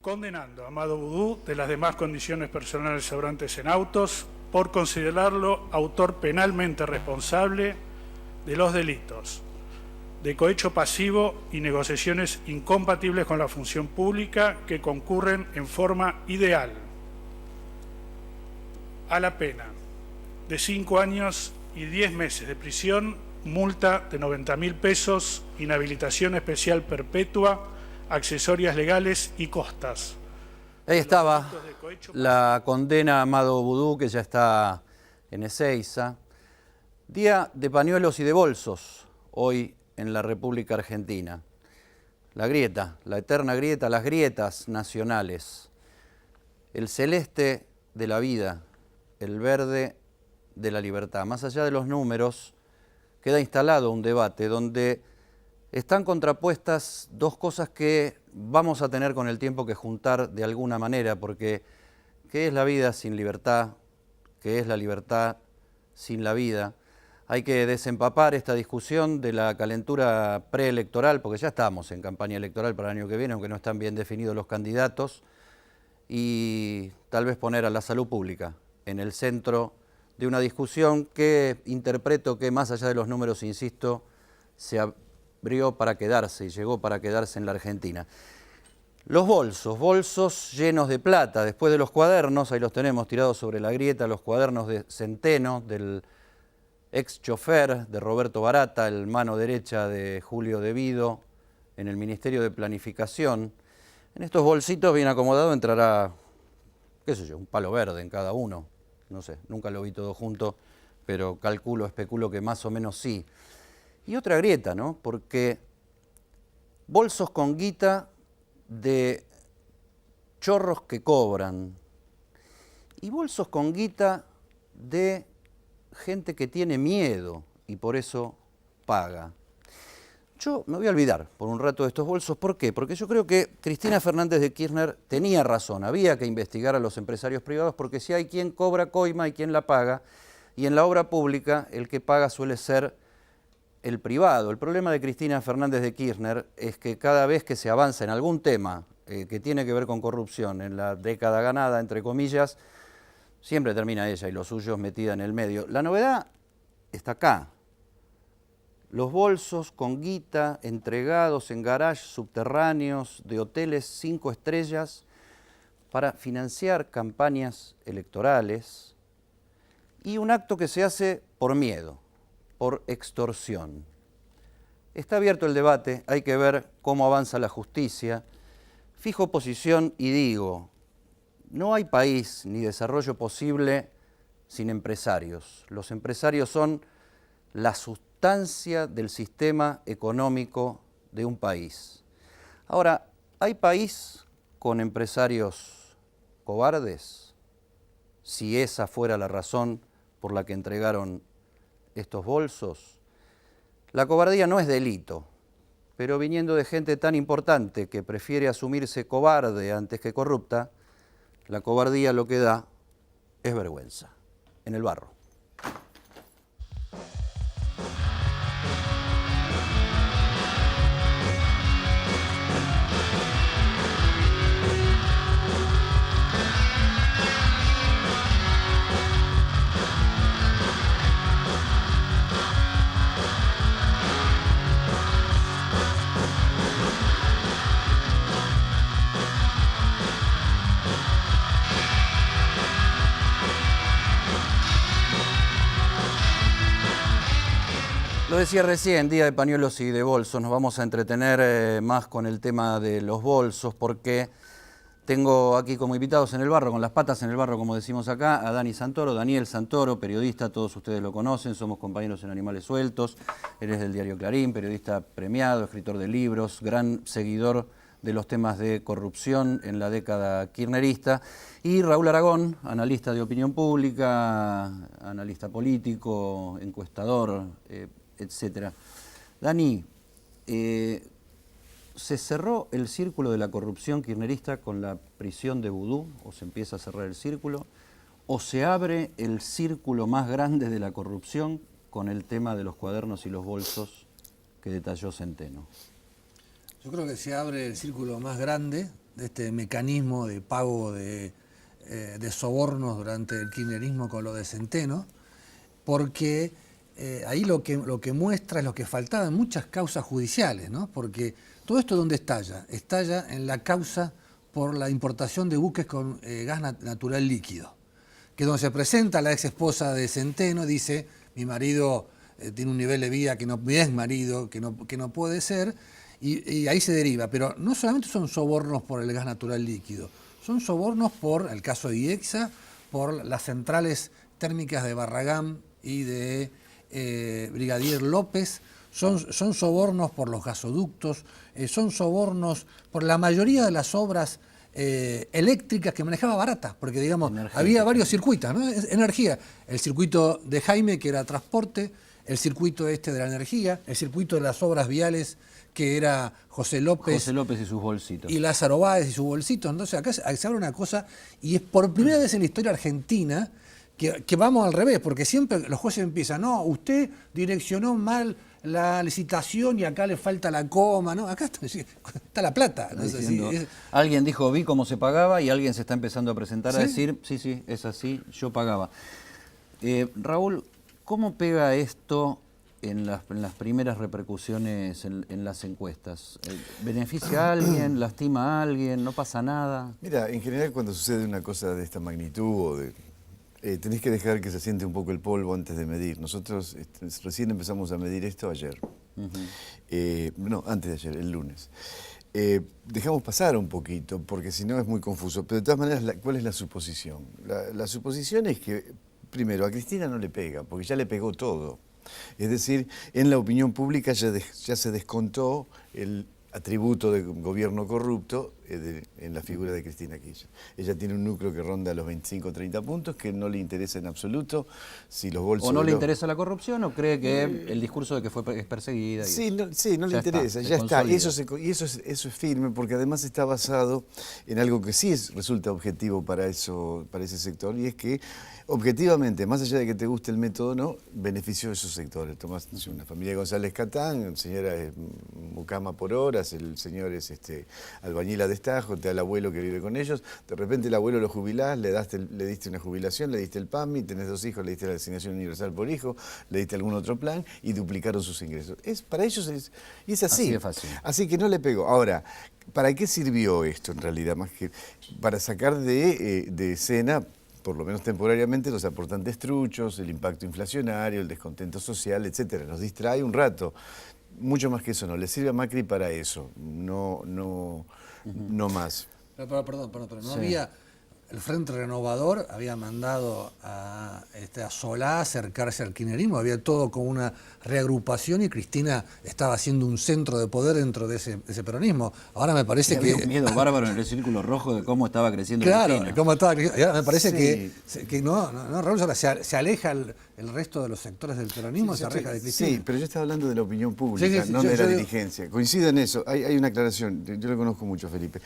Condenando a Amado Boudou de las demás condiciones personales sobrantes en autos por considerarlo autor penalmente responsable de los delitos de cohecho pasivo y negociaciones incompatibles con la función pública que concurren en forma ideal a la pena de 5 años y 10 meses de prisión, multa de 90.000 pesos, inhabilitación especial perpetua, accesorias legales y costas. Ahí estaba la condena a Amado Boudou, que ya está en Ezeiza. Día de pañuelos y de bolsos, hoy en la República Argentina. La grieta, la eterna grieta, las grietas nacionales. El celeste de la vida, el verde de la libertad. Más allá de los números, queda instalado un debate donde están contrapuestas dos cosas que vamos a tener con el tiempo que juntar de alguna manera, porque ¿qué es la vida sin libertad? ¿Qué es la libertad sin la vida? Hay que desempapar esta discusión de la calentura preelectoral, porque ya estamos en campaña electoral para el año que viene, aunque no están bien definidos los candidatos, y tal vez poner a la salud pública en el centro de una discusión que interpreto que, más allá de los números, insisto, se abrió para quedarse y llegó para quedarse en la Argentina. Los bolsos llenos de plata, después de los cuadernos, ahí los tenemos tirados sobre la grieta, los cuadernos de Centeno, del ex chofer de Roberto Barata, el mano derecha de Julio De Vido, en el Ministerio de Planificación. En estos bolsitos bien acomodados entrará, qué sé yo, un palo verde en cada uno. No sé, nunca lo vi todo junto, pero especulo que más o menos sí. Y otra grieta, ¿no? Porque bolsos con guita de chorros que cobran y bolsos con guita de gente que tiene miedo y por eso paga. Yo me voy a olvidar por un rato de estos bolsos. ¿Por qué? Porque yo creo que Cristina Fernández de Kirchner tenía razón. Había que investigar a los empresarios privados porque si hay quien cobra coima y quien la paga, y en la obra pública el que paga suele ser el privado. El problema de Cristina Fernández de Kirchner es que cada vez que se avanza en algún tema que tiene que ver con corrupción, en la década ganada, entre comillas, siempre termina ella y los suyos metida en el medio. La novedad está acá. Los bolsos con guita entregados en garages subterráneos de hoteles 5 estrellas para financiar campañas electorales y un acto que se hace por miedo, por extorsión. Está abierto el debate, hay que ver cómo avanza la justicia. Fijo posición y digo, no hay país ni desarrollo posible sin empresarios. Los empresarios son la sustancia del sistema económico de un país. Ahora, ¿hay país con empresarios cobardes? Si esa fuera la razón por la que entregaron estos bolsos. La cobardía no es delito, pero viniendo de gente tan importante que prefiere asumirse cobarde antes que corrupta, la cobardía lo que da es vergüenza. En el barro. Lo decía recién, día de pañuelos y de bolsos. Nos vamos a entretener más con el tema de los bolsos porque tengo aquí como invitados en el barro, con las patas en el barro, como decimos acá, a Dani Santoro, Daniel Santoro, periodista, todos ustedes lo conocen, somos compañeros en Animales Sueltos, él es del diario Clarín, periodista premiado, escritor de libros, gran seguidor de los temas de corrupción en la década kirchnerista, y Raúl Aragón, analista de opinión pública, analista político, encuestador, etcétera. Dani, ¿se cerró el círculo de la corrupción kirchnerista con la prisión de Boudou? ¿O se empieza a cerrar el círculo? ¿O se abre el círculo más grande de la corrupción con el tema de los cuadernos y los bolsos que detalló Centeno? Yo creo que se abre el círculo más grande este mecanismo de pago de sobornos durante el kirchnerismo con lo de Centeno, porque ahí lo que muestra es lo que faltaba en muchas causas judiciales, ¿no? Porque todo esto ¿dónde estalla? Estalla en la causa por la importación de buques con gas natural líquido, que es donde se presenta la ex esposa de Centeno, dice, mi marido tiene un nivel de vida que no, mi ex marido, que no puede ser, y ahí se deriva. Pero no solamente son sobornos por el gas natural líquido, son sobornos por el caso de IEXA, por las centrales térmicas de Barragán y de Brigadier López, son sobornos por los gasoductos, son sobornos por la mayoría de las obras eléctricas que manejaba Barata, porque digamos, había varios circuitos, ¿no? Energía, el circuito de Jaime, que era transporte, el circuito de la energía, el circuito de las obras viales, que era José López y sus bolsitos. Y Lázaro Báez y sus bolsitos. Entonces acá se abre una cosa, y es por primera vez en la historia argentina que vamos al revés, porque siempre los jueces empiezan, no, usted direccionó mal la licitación y acá le falta la coma, ¿no? Acá está la plata. ¿No? Diciendo, alguien dijo, vi cómo se pagaba, y alguien se está empezando a presentar a decir, sí, es así, yo pagaba. Raúl, ¿cómo pega esto en las primeras repercusiones en las encuestas? ¿Beneficia a alguien? ¿Lastima a alguien? ¿No pasa nada? Mira, en general cuando sucede una cosa de esta magnitud, tenés que dejar que se siente un poco el polvo antes de medir. Nosotros recién empezamos a medir esto ayer. No, antes de ayer, el lunes. Dejamos pasar un poquito, porque si no es muy confuso. Pero de todas maneras, ¿cuál es la suposición? La suposición es que, primero, a Cristina no le pega, porque ya le pegó todo. Es decir, en la opinión pública ya se descontó el atributo de gobierno corrupto en la figura de Cristina Kirchner. Ella tiene un núcleo que ronda los 25 o 30 puntos, que no le interesa en absoluto si los bolsos... ¿O no le interesa la corrupción o cree que el discurso de que es perseguida? Sí, no le interesa, ya está. Y eso es firme, porque además está basado en algo que sí resulta objetivo para ese sector, y es que objetivamente, más allá de que te guste el método o no, benefició a esos sectores. Tomás una familia de González Catán, el señor es mucama por horas, el señor es albañil a destajo, te da el abuelo que vive con ellos, de repente el abuelo lo jubilás, le diste una jubilación, le diste el PAMI, tenés 2 hijos, le diste la asignación universal por hijo, le diste algún otro plan y duplicaron sus ingresos. Para ellos es así. Así de fácil. Así que no le pegó. Ahora, ¿para qué sirvió esto en realidad? Más que para sacar de escena, por lo menos temporariamente, los aportantes truchos, el impacto inflacionario, el descontento social, etcétera. Nos distrae un rato. Mucho más que eso no. Le sirve a Macri para eso, no más. Perdón, pero no había... El Frente Renovador había mandado a Solá acercarse al kirchnerismo, había todo como una reagrupación y Cristina estaba haciendo un centro de poder dentro de ese peronismo. Ahora me parece que... Había un miedo bárbaro en el círculo rojo de cómo estaba creciendo Cristina. Claro, cómo estaba creciendo. Ahora me parece que no, Raúl, ahora se aleja el resto de los sectores del peronismo, se aleja de Cristina. Sí, pero yo estaba hablando de la opinión pública, no de la dirigencia. Coincido en eso. Hay una aclaración. Yo lo conozco mucho a Felipe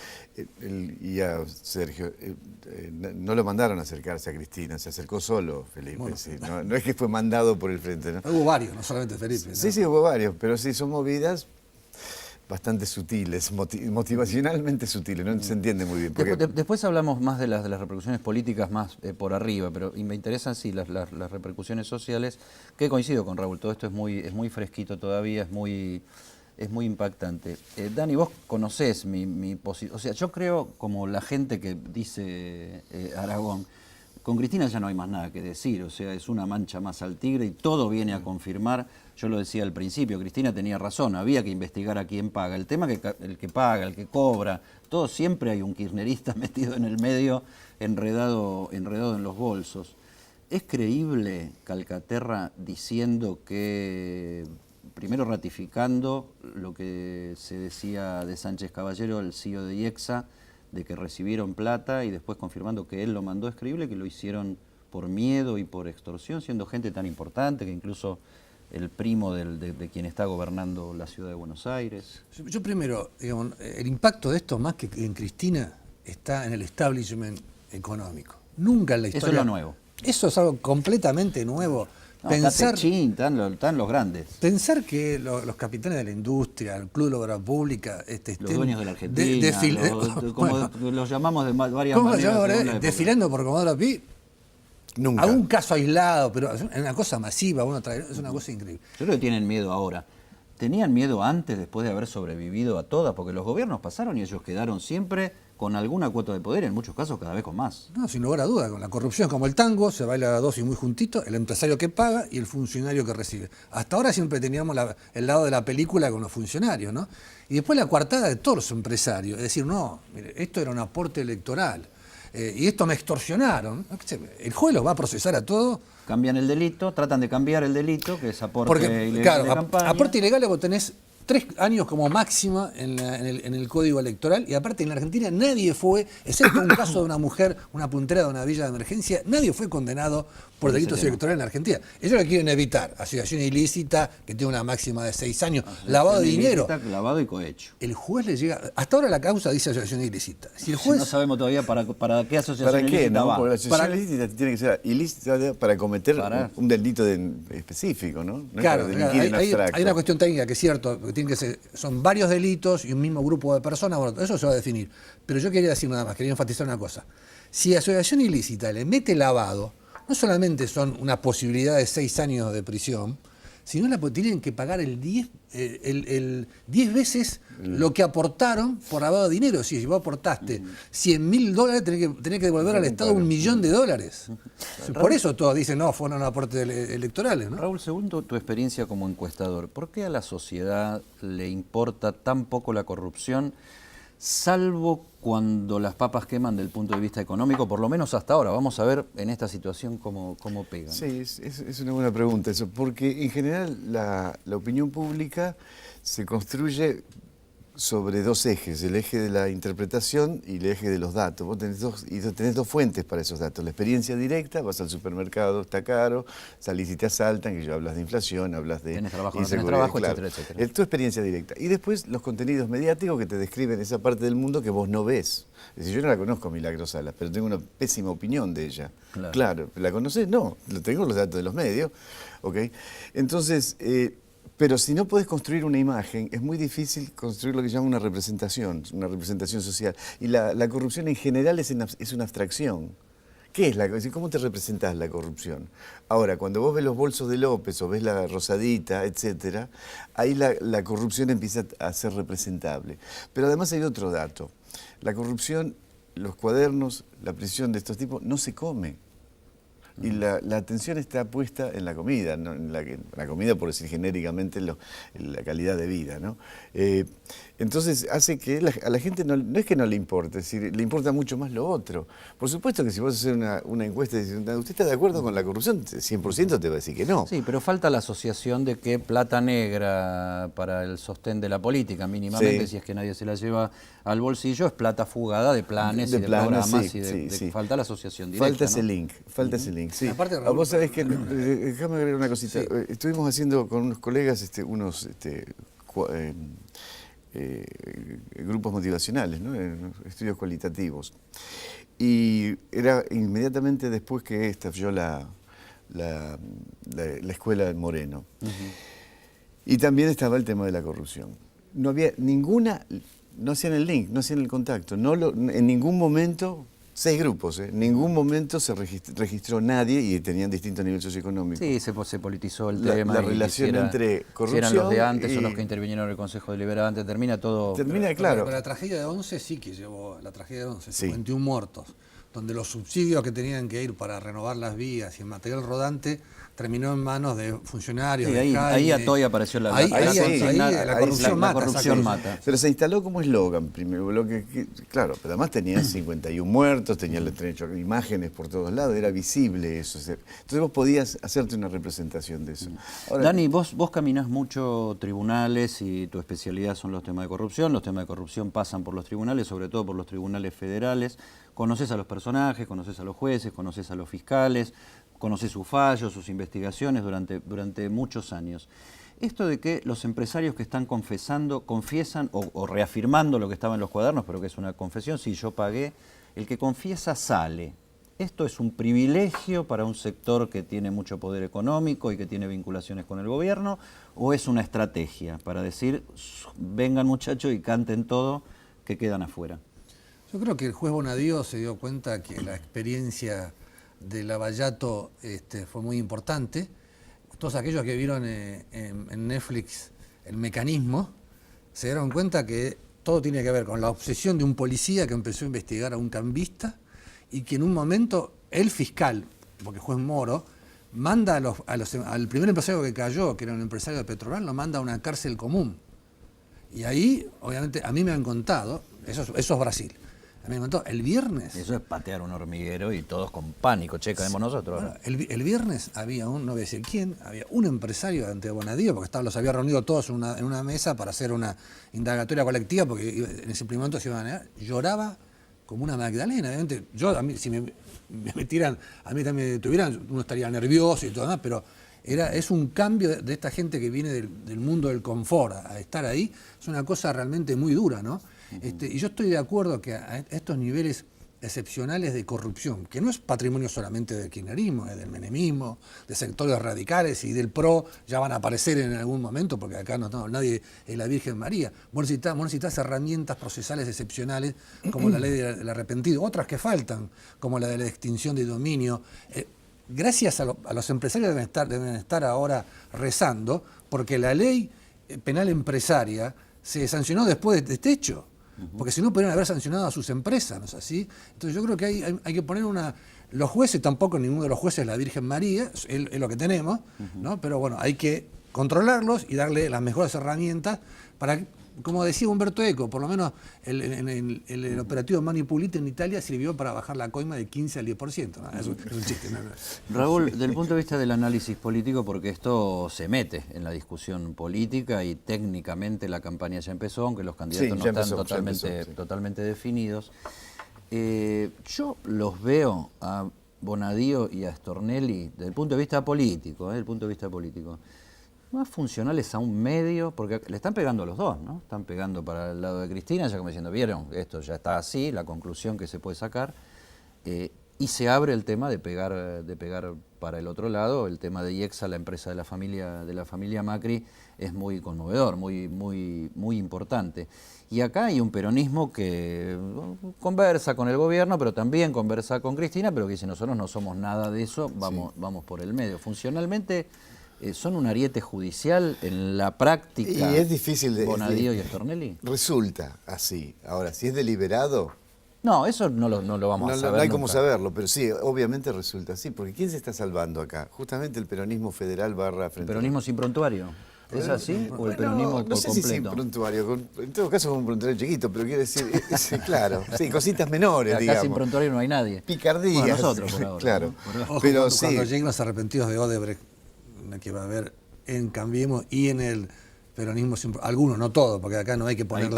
y a Sergio. No lo mandaron a acercarse a Cristina, se acercó solo Felipe. Bueno, sí, no es que fue mandado por el frente, ¿no? Hubo varios, no solamente Felipe. ¿no? Sí, hubo varios, pero sí son movidas bastante sutiles, motivacionalmente sutiles, no se entiende muy bien. Porque... Después hablamos más de las repercusiones políticas más por arriba, pero me interesan sí las repercusiones sociales, que coincido con Raúl, todo esto es muy fresquito todavía, es muy impactante. Dani, vos conocés mi posición. O sea, yo creo, como la gente que dice Aragón, con Cristina ya no hay más nada que decir. O sea, es una mancha más al tigre y todo viene a confirmar. Yo lo decía al principio, Cristina tenía razón, había que investigar a quién paga. El tema que el que paga, el que cobra, todo siempre hay un kirchnerista metido en el medio, enredado en los bolsos. ¿Es creíble Calcaterra diciendo que... Primero ratificando lo que se decía de Sánchez Caballero, el CEO de IEXA, de que recibieron plata, y después confirmando que él lo mandó? ¿Es creíble que lo hicieron por miedo y por extorsión, siendo gente tan importante que incluso el primo de quien está gobernando la ciudad de Buenos Aires? Yo primero, digamos, el impacto de esto, más que en Cristina, está en el establishment económico. Nunca en la historia... Eso es lo nuevo. Eso es algo completamente nuevo. No, pensar, están los grandes. pensar que los capitanes de la industria, el Club de la Obra Pública, Los estén dueños de la Argentina, como los llamamos de varias ¿cómo se maneras. llama? según la época. Desfilando por Comodoro Pi. Nunca. Algún caso aislado, pero es una cosa masiva, es una cosa increíble. Yo creo que tienen miedo ahora. ¿Tenían miedo antes, después de haber sobrevivido a todas? Porque los gobiernos pasaron y ellos quedaron siempre con alguna cuota de poder, en muchos casos cada vez con más. No, sin lugar a duda, con la corrupción como el tango, se baila a dos y muy juntito, el empresario que paga y el funcionario que recibe. Hasta ahora siempre teníamos el lado de la película con los funcionarios, ¿no? Y después la coartada de todos los empresarios, es decir, no, mire, esto era un aporte electoral, y esto me extorsionaron. El juez los va a procesar a todos. Cambian el delito, tratan de cambiar el delito, que es aporte Porque, ilegal claro, de campaña. aporte ilegal vos tenés 3 años como máxima en el Código Electoral, y aparte en la Argentina nadie fue, excepto un caso de una mujer, una puntera de una villa de emergencia, nadie fue condenado por delitos electorales en la Argentina. Ellos lo quieren evitar, asociación ilícita, que tiene una máxima de 6 años, lavado de dinero. Lavado y cohecho. El juez le llega, hasta ahora la causa dice asociación ilícita. Si el juez... No sabemos todavía para qué asociación ¿Para qué? ilícita ¿No? va. Porque la asociación ilícita tiene que ser ilícita para cometer un delito específico, ¿no? No Claro, es para delinquir en abstracto. hay una cuestión técnica que es cierto, que tiene que ser, son varios delitos y un mismo grupo de personas, bueno, eso se va a definir. Pero yo quería decir nada más, quería enfatizar una cosa. Si asociación ilícita le mete lavado, no solamente son una posibilidad de 6 años de prisión, sino tienen que pagar el 10 veces lo que aportaron por lavado de dinero. Si vos aportaste $100.000, tenés que devolver al Estado $1.000.000. Por eso todos dicen, no, fueron aportes electorales, ¿no? Raúl, según tu experiencia como encuestador, ¿por qué a la sociedad le importa tan poco la corrupción, salvo cuando las papas queman del punto de vista económico, por lo menos hasta ahora? Vamos a ver en esta situación cómo pegan. Sí, es una buena pregunta eso, porque en general la opinión pública se construye sobre 2 ejes, el eje de la interpretación y el eje de los datos. Vos tenés dos fuentes para esos datos. La experiencia directa, vas al supermercado, está caro, salís y te asaltan, que yo hablas de inflación, hablas de Tenés trabajo, no tenés inseguridad, trabajo, claro. etcétera, etcétera. Es tu experiencia directa. Y después los contenidos mediáticos que te describen esa parte del mundo que vos no ves. Es decir, yo no la conozco a Milagros Salas, pero tengo una pésima opinión de ella. Claro, ¿la conocés? No, tengo los datos de los medios. ¿Okay? Entonces, pero si no podés construir una imagen, es muy difícil construir lo que se llama una representación social. Y la corrupción en general es una abstracción. ¿Qué es la corrupción? ¿Cómo te representás la corrupción? Ahora, cuando vos ves los bolsos de López o ves la Rosadita, etcétera, ahí la corrupción empieza a ser representable. Pero además hay otro dato. La corrupción, los cuadernos, la prisión de estos tipos, no se come. Y la atención está puesta en la comida, ¿no? La comida, por decir genéricamente, la calidad de vida, ¿no? Entonces hace que a la gente no es que no le importe, es decir, le importa mucho más lo otro. Por supuesto que si vos haces una encuesta y dices, ¿usted está de acuerdo con la corrupción? 100% te va a decir que no. Sí, pero falta la asociación de que plata negra para el sostén de la política, mínimamente, si es que nadie se la lleva al bolsillo, es plata fugada de planes y de programas. Falta la asociación directa. Falta ese link, sí. Aparte, Raúl, vos sabés que, déjame agregar una cosita, estuvimos haciendo con unos colegas unos grupos motivacionales, ¿no? Estudios cualitativos. Y era inmediatamente después que estalló la escuela de Moreno. Y también estaba el tema de la corrupción. No había no hacían el link, no hacían el contacto. En ningún momento, 6 grupos, en ningún momento se registró nadie y tenían distintos niveles socioeconómicos. Sí, se politizó el tema. La relación entre corrupción si eran los de antes o los que intervinieron en el Consejo Deliberante, termina todo. Claro. Pero la tragedia de 11 sí que llevó, la tragedia de 11, Sí. 51 muertos, donde los subsidios que tenían que ir para renovar las vías y el material rodante terminó en manos de funcionarios. Sí, de ahí a Toya apareció la corrupción mata. Pero se instaló como eslogan primero, claro, pero además tenía 51 muertos, tenía imágenes por todos lados, era visible eso. Entonces vos podías hacerte una representación de eso. Ahora, Dani, vos caminás mucho tribunales y tu especialidad son los temas de corrupción. Los temas de corrupción pasan por los tribunales, sobre todo por los tribunales federales. Conoces a los personajes, conoces a los jueces, conoces a los fiscales, conoces sus fallos, sus investigaciones durante muchos años. Esto de que los empresarios que están confiesan o reafirmando lo que estaba en los cuadernos, pero que es una confesión, sí, yo pagué, el que confiesa sale. ¿esto es un privilegio para un sector que tiene mucho poder económico y que tiene vinculaciones con el gobierno? ¿O es una estrategia para decir, vengan muchachos y canten todo, que quedan afuera? Yo creo que el juez Bonadío se dio cuenta que la experiencia de Lavallato fue muy importante. Todos aquellos que vieron en Netflix El Mecanismo se dieron cuenta que todo tiene que ver con la obsesión de un policía que empezó a investigar a un cambista y que en un momento el fiscal, porque juez Moro, manda al primer empresario que cayó, que era un empresario de Petrobras, lo manda a una cárcel común. Y ahí, obviamente, a mí me han contado, eso es Brasil, a mí me han contado, el viernes... Eso es patear un hormiguero y todos con pánico, che, caemos nosotros. Bueno, el viernes había no voy a decir quién, había un empresario ante Bonadío, porque los había reunido todos en una mesa para hacer una indagatoria colectiva, porque en ese primer momento se iban a negar, lloraba como una Magdalena. Obviamente, si me tiran, a mí también me detuvieran, uno estaría nervioso y todo demás, pero es un cambio de esta gente que viene del mundo del confort a estar ahí, es una cosa realmente muy dura, ¿no? Y yo estoy de acuerdo que a estos niveles excepcionales de corrupción, que no es patrimonio solamente del kirchnerismo, es del menemismo, de sectores radicales y del PRO, ya van a aparecer en algún momento, porque acá nadie es la Virgen María. Vos necesitas herramientas procesales excepcionales, como la ley del arrepentido, otras que faltan, como la de la extinción de dominio. Gracias a los empresarios deben estar ahora rezando, porque la ley penal empresaria se sancionó después de este hecho. Porque si no podrían haber sancionado a sus empresas, ¿no es así? Entonces yo creo que hay que poner los jueces, tampoco ninguno de los jueces es la Virgen María, es lo que tenemos, ¿no? Pero bueno, hay que controlarlos y darle las mejores herramientas para, como decía Umberto Eco, por lo menos el operativo Mani Pulite en Italia sirvió para bajar la coima de 15 al 10%, ¿no? Es un chiste, ¿no? Raúl, desde el punto de vista del análisis político, porque esto se mete en la discusión política y técnicamente la campaña ya empezó, aunque los candidatos no están totalmente definidos. Yo los veo a Bonadío y a Stornelli desde el punto de vista político, más funcionales a un medio, porque le están pegando a los dos, ¿no? Están pegando para el lado de Cristina, ya como diciendo, vieron, esto ya está así, la conclusión que se puede sacar, y se abre el tema de pegar para el otro lado. El tema de IEXA, la empresa de la familia Macri, es muy conmovedor, muy importante. Y acá hay un peronismo que conversa con el gobierno, pero también conversa con Cristina, pero que dice, nosotros no somos nada de eso, vamos por el medio. Funcionalmente... ¿son un ariete judicial en la práctica? Y es difícil de... Bonadío y Stornelli. Resulta así. Ahora, si es deliberado... No, eso no lo vamos a saber. No hay nunca. cómo saberlo, pero sí, obviamente resulta así. Porque ¿quién se está salvando acá? Justamente el peronismo federal barra frente... ¿El peronismo sin prontuario? ¿Es así? ¿O el peronismo no por sé completo? Si sin prontuario. En todo caso es un prontuario chiquito, pero quiere decir... claro, sí, cositas menores, acá digamos. sin prontuario no hay nadie. Picardías. Bueno, nosotros por ahora. Claro. ¿No? Ojo, pero cuando lleguen los arrepentidos de Odebrecht, que va a haber en Cambiemos y en el peronismo, algunos, no todos, porque acá no hay que poner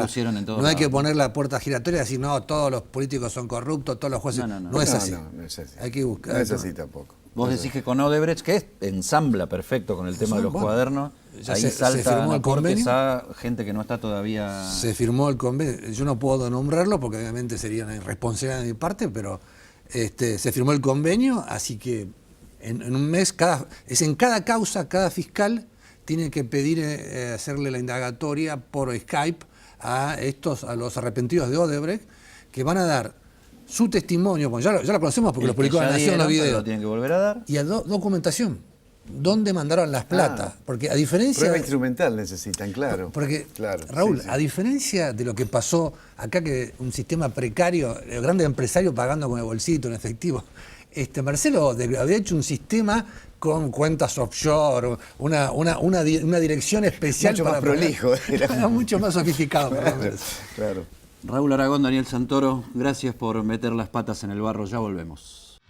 la puerta giratoria y decir, no, todos los políticos son corruptos, todos los jueces. No es así. No es así. Hay que buscar. No es así tampoco. Vos decís que con Odebrecht, que ensambla perfecto con el tema de los cuadernos, ahí salta a Cortes a gente que no está todavía... Se firmó el convenio, yo no puedo nombrarlo porque obviamente sería una irresponsabilidad de mi parte, pero se firmó el convenio, así que en un mes, en cada causa, cada fiscal tiene que pedir hacerle la indagatoria por Skype a los arrepentidos de Odebrecht, que van a dar su testimonio, bueno, ya lo conocemos porque lo publicó La Nación los videos. Lo tienen que volver a dar. Y a documentación. ¿Dónde mandaron las platas? Porque a diferencia... Prueba instrumental necesitan, claro. Porque, claro, Raúl, sí. A diferencia de lo que pasó acá, que un sistema precario, el grande empresario pagando con el bolsito en efectivo, Marcelo había hecho un sistema con cuentas offshore, una dirección especial. Mucho más prolijo. Era mucho más sofisticado. Claro. Raúl Aragón, Daniel Santoro, gracias por meter las patas en el barro. Ya volvemos.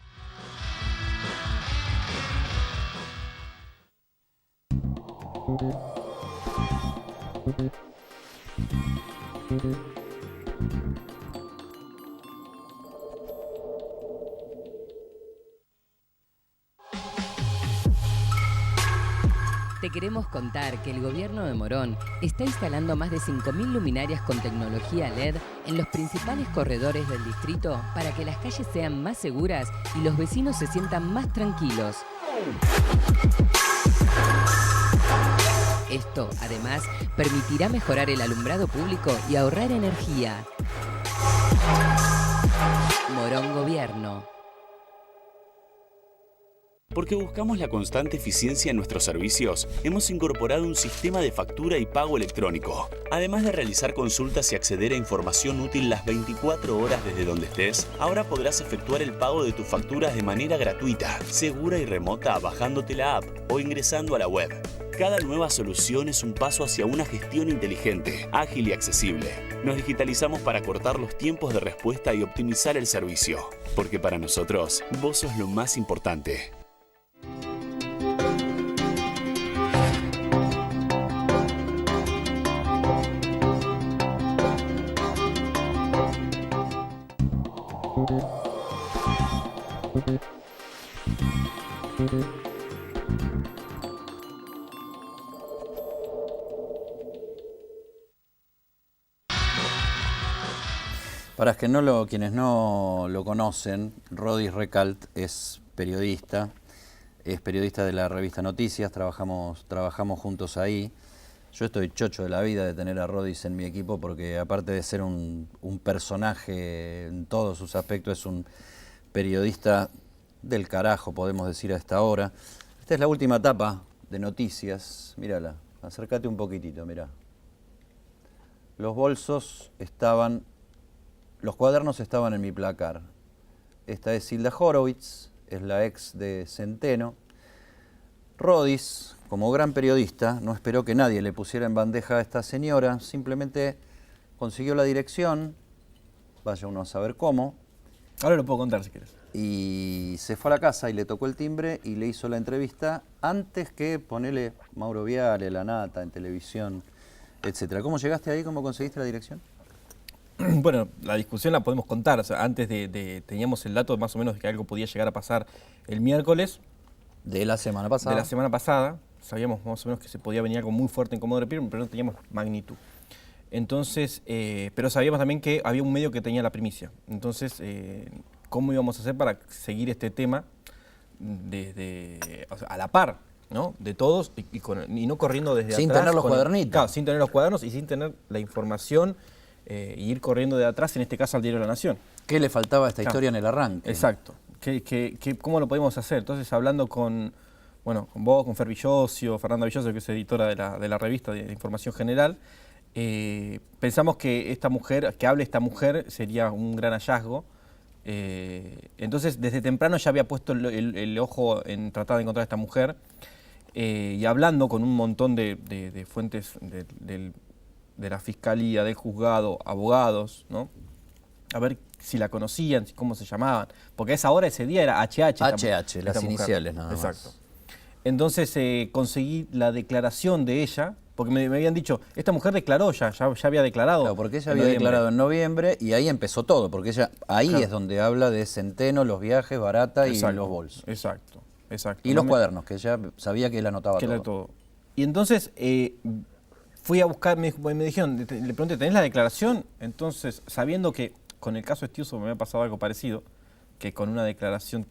Te queremos contar que el gobierno de Morón está instalando más de 5.000 luminarias con tecnología LED en los principales corredores del distrito para que las calles sean más seguras y los vecinos se sientan más tranquilos. Esto, además, permitirá mejorar el alumbrado público y ahorrar energía. Morón Gobierno. Porque buscamos la constante eficiencia en nuestros servicios, hemos incorporado un sistema de factura y pago electrónico. Además de realizar consultas y acceder a información útil las 24 horas desde donde estés, ahora podrás efectuar el pago de tus facturas de manera gratuita, segura y remota bajándote la app o ingresando a la web. Cada nueva solución es un paso hacia una gestión inteligente, ágil y accesible. Nos digitalizamos para cortar los tiempos de respuesta y optimizar el servicio. Porque para nosotros, vos sos lo más importante. Para quienes no lo conocen, Rodis Recalt es periodista de la revista Noticias, trabajamos juntos ahí. Yo estoy chocho de la vida de tener a Rodis en mi equipo porque aparte de ser un personaje en todos sus aspectos, es un periodista del carajo, podemos decir a esta hora. Esta es la última etapa de Noticias, mírala, acércate un poquitito, mirá. Los cuadernos estaban en mi placar. Esta es Hilda Horowitz, es la ex de Centeno. Rodis, como gran periodista, no esperó que nadie le pusiera en bandeja a esta señora, simplemente consiguió la dirección, vaya uno a saber cómo. Ahora lo puedo contar si quieres. Y se fue a la casa y le tocó el timbre y le hizo la entrevista antes que ponerle Mauro Viale, La Nata, en televisión, etcétera. ¿Cómo llegaste ahí? ¿Cómo conseguiste la dirección? Bueno, la discusión la podemos contar. O sea, antes teníamos el dato más o menos de que algo podía llegar a pasar el miércoles. De la semana pasada. De la semana pasada. Sabíamos más o menos que se podía venir algo muy fuerte en Comodoro Pi, pero no teníamos magnitud. Entonces, pero sabíamos también que había un medio que tenía la primicia. Entonces, ¿cómo íbamos a hacer para seguir este tema o sea, a la par, ¿no? De todos y no corriendo desde atrás. Sin tener los cuadernitos. Claro, sin tener los cuadernos y sin tener la información y ir corriendo de atrás, en este caso al Diario de la Nación. ¿Qué le faltaba a esta historia en el arranque? Exacto. ¿Cómo lo podemos hacer? Entonces, hablando con vos, con Fer Villosio, Fernanda Villosio, que es editora de la revista de Información General, pensamos que hable esta mujer sería un gran hallazgo. Entonces, desde temprano ya había puesto el ojo en tratar de encontrar a esta mujer y hablando con un montón de fuentes de la Fiscalía, del Juzgado, abogados, ¿no? A ver si la conocían, cómo se llamaban. Porque a esa hora, ese día era HH. HH, las iniciales nada más. Exacto. Entonces conseguí la declaración de ella, porque me habían dicho, esta mujer declaró ya había declarado. Claro, porque ella había declarado en noviembre y ahí empezó todo, porque ella ahí es donde habla de Centeno, los viajes, Barata y los bolsos. Exacto. Y los cuadernos, que ella sabía que él anotaba todo. Y entonces fui a buscar, me dijeron, le pregunté, ¿tenés la declaración? Entonces, sabiendo que con el caso Estiuso me había pasado algo parecido, que con una declaración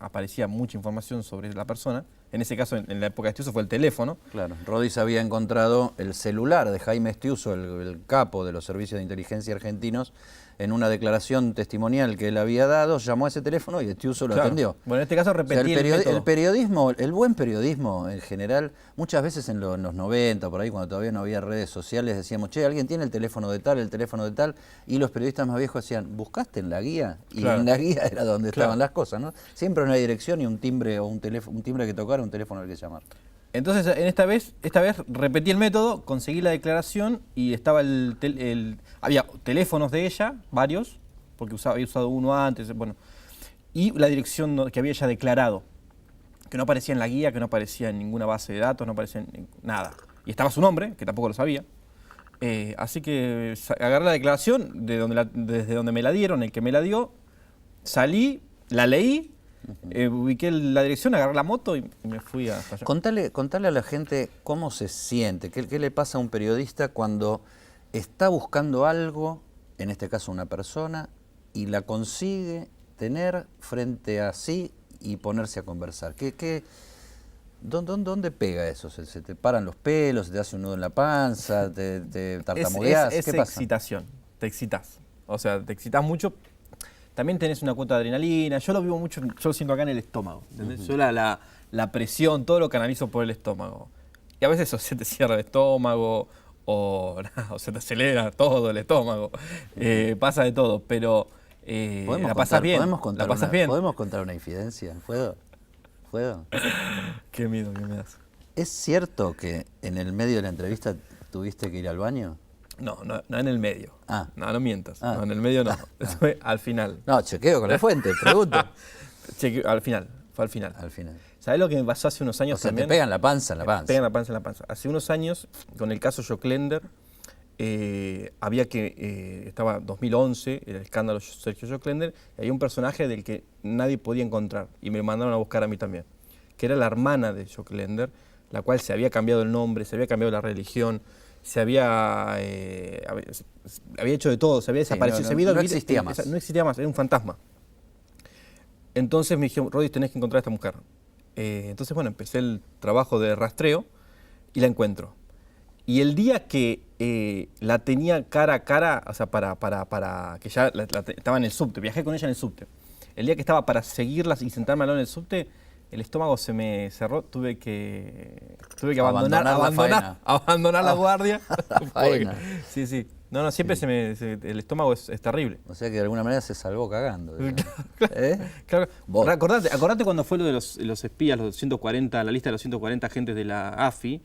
aparecía mucha información sobre la persona. En ese caso, en la época de Estiuso, fue el teléfono. Claro, Rodis había encontrado el celular de Jaime Estiuso, el capo de los servicios de inteligencia argentinos, en una declaración testimonial que él había dado, llamó a ese teléfono y Estiuso lo atendió. Bueno, en este caso repetí el periodismo, el buen periodismo en general, muchas veces en los 90, por ahí cuando todavía no había redes sociales, decíamos, che, alguien tiene el teléfono de tal, y los periodistas más viejos decían, ¿buscaste en la guía? Y en la guía era donde estaban las cosas, ¿no? Siempre una dirección y un timbre o un timbre que tocar, un teléfono al que llamar. Entonces, esta vez repetí el método, conseguí la declaración y estaba había teléfonos de ella, varios, porque había usado uno antes, y la dirección que había ella declarado, que no aparecía en la guía, que no aparecía en ninguna base de datos, no aparecía en nada. Y estaba su nombre, que tampoco lo sabía. Así que agarré la declaración desde donde me la dieron, el que me la dio, salí, la leí Ubiqué la dirección, agarré la moto y me fui hasta allá. Contale a la gente cómo se siente, qué le pasa a un periodista cuando está buscando algo, en este caso una persona, y la consigue tener frente a sí y ponerse a conversar. ¿Dónde pega eso? ¿Se te paran los pelos, se te hace un nudo en la panza, te tartamudeás? Es ¿Qué pasa? excitación, te excitas. O sea, te excitas mucho. También tenés una cuota de adrenalina. Yo lo vivo mucho, yo lo siento acá en el estómago. ¿Entendés? Yo la presión, todo lo canalizo por el estómago. Y a veces o se te cierra el estómago o se te acelera todo el estómago. Pasa de todo, pero la pasas bien. ¿Podemos contar una infidencia? ¿Puedo? Qué miedo que me das. ¿Es cierto que en el medio de la entrevista tuviste que ir al baño? No en el medio. No mientas. Ah. No, en el medio no. Eso fue al final. No, chequeo con la fuente, pregunto. Al final, fue al final. Al final. ¿Sabés lo que me pasó hace unos años o sea, también? te pegan la panza en la panza. Pegan la panza en la panza. Hace unos años, con el caso Joclender, estaba 2011, el escándalo Sergio Joclender, y había un personaje del que nadie podía encontrar, y me mandaron a buscar a mí también, que era la hermana de Joclender, la cual se había cambiado el nombre, se había cambiado la religión, se había hecho de todo, se había desaparecido. No existía más. No existía más, era un fantasma. Entonces me dijeron, Rodis, tenés que encontrar a esta mujer. Entonces, bueno, empecé el trabajo de rastreo y la encuentro. Y el día que la tenía cara a cara, o sea, para que ya estaba en el subte, viajé con ella en el subte. El día que estaba para seguirla y sentarme al lado en el subte, el estómago se me cerró, tuve que abandonar la guardia. Sí. No, siempre el estómago es terrible. O sea que de alguna manera se salvó cagando. Claro. Acordate cuando fue lo de los espías, los 140, la lista de los 140 agentes de la AFI,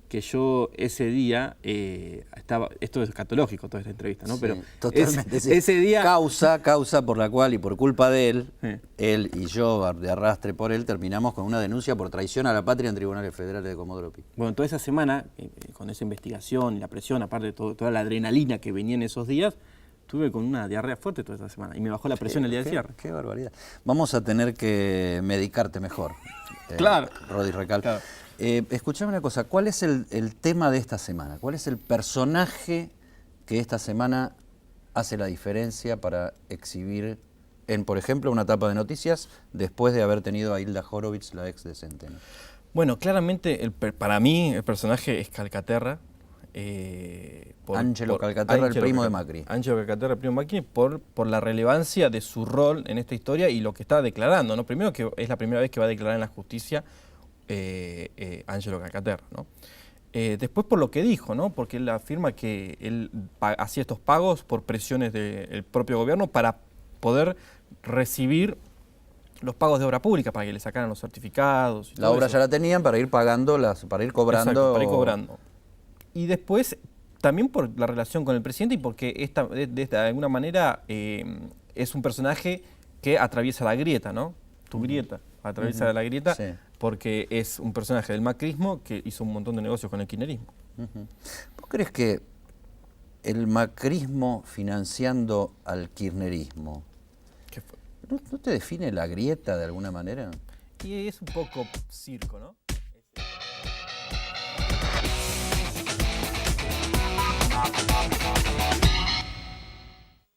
que yo ese día estaba, esto es escatológico toda esta entrevista, ¿no? Sí, pero totalmente. ese día... Causa por la cual y por culpa de él, él y yo, de arrastre por él, terminamos con una denuncia por traición a la patria en tribunales federales de Comodoro Pi. Bueno, toda esa semana, con esa investigación y la presión, aparte de toda la adrenalina que venía en esos días, estuve con una diarrea fuerte toda esa semana y me bajó la presión el día de cierre. Qué barbaridad. Vamos a tener que medicarte mejor. Claro. Rodis Recal. Claro. Escuchame una cosa, ¿cuál es el tema de esta semana? ¿Cuál es el personaje que esta semana hace la diferencia para exhibir en, por ejemplo, una tapa de noticias después de haber tenido a Hilda Horowitz, la ex de Centeno? Bueno, claramente para mí el personaje es Calcaterra. Ángelo Calcaterra, el primo de Macri. Ángelo Calcaterra, el primo de Macri, por la relevancia de su rol en esta historia y lo que está declarando, ¿no? Primero que es la primera vez que va a declarar en la justicia Ángelo Calcaterra, ¿no? Después por lo que dijo, ¿no? Porque él afirma que él hacía estos pagos por presiones del propio gobierno para poder recibir los pagos de obra pública, para que le sacaran los certificados. Y la obra ya la tenían para ir pagando, para ir cobrando. Exacto, para ir cobrando. Y después también por la relación con el presidente y porque de alguna manera es un personaje que atraviesa la grieta, ¿no? Tu grieta, atraviesa la grieta, sí. Porque es un personaje del macrismo que hizo un montón de negocios con el kirchnerismo. ¿Vos crees que el macrismo financiando al kirchnerismo ¿no te define la grieta de alguna manera? Y es un poco circo, ¿no?